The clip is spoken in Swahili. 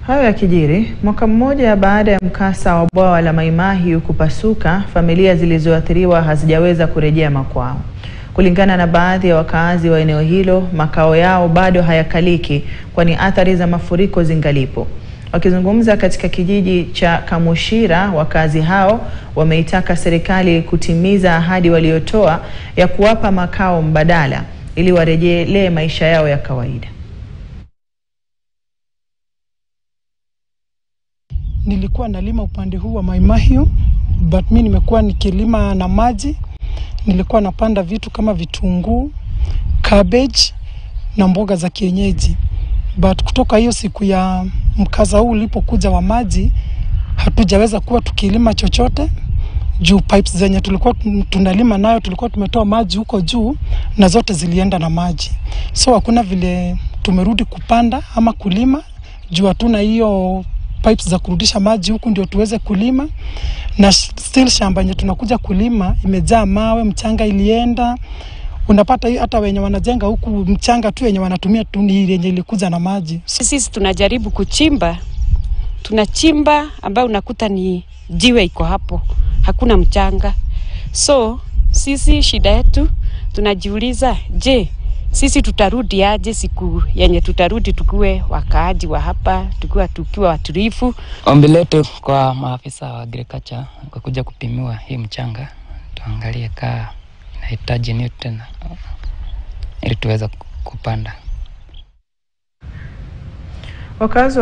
Hayo yakijiri, mwaka mmoja baada ya mkasa wa bwawa la Mai Mahiu kupasuka, familia zilizoathiriwa hazijaweza kurejea makwao. Kulingana na baadhi ya wakaazi wa eneo hilo, makao yao bado hayakaliki kwani athari za mafuriko zingalipo. Wakizungumza katika kijiji cha Kamushira, wakazi hao wameitaka serikali kutimiza ahadi waliotoa ya kuwapa makao mbadala ili warejelee maisha yao ya kawaida. Nilikuwa nalima upande huu wa Mai Mahiu, but mimi nimekuwa nikilima na maji. Nilikuwa napanda vitu kama vitunguu, cabbage na mboga za kienyeji. But kutoka hiyo siku ya mkasa huu ulipokuja wa maji, hatujaweza kuwa tukilima chochote. Juu pipes zenye tulikuwa tunalima nayo tulikuwa tumetoa maji huko juu na zote zilienda na maji. So hakuna vile tumerudi kupanda ama kulima juu hatuna hiyo pipes za kurudisha maji huku ndio tuweze kulima. Na still shamba yenye tunakuja kulima imejaa mawe, mchanga ilienda. Unapata hata wenye wanajenga huku mchanga tu yenye wanatumia tu ni yenye ilikuja na maji. Sisi tunajaribu kuchimba, tunachimba ambao unakuta ni jiwe iko hapo, hakuna mchanga. So sisi shida yetu tunajiuliza, je, sisi tutarudi aje siku yenye tutarudi tukue wakaaji wa hapa, tukiwa watulivu? Ombi letu kwa maafisa wa agriculture kwa kuja kupimiwa hii mchanga, tuangalie kama inahitaji nini tena ili tuweze kupanda. Wakazi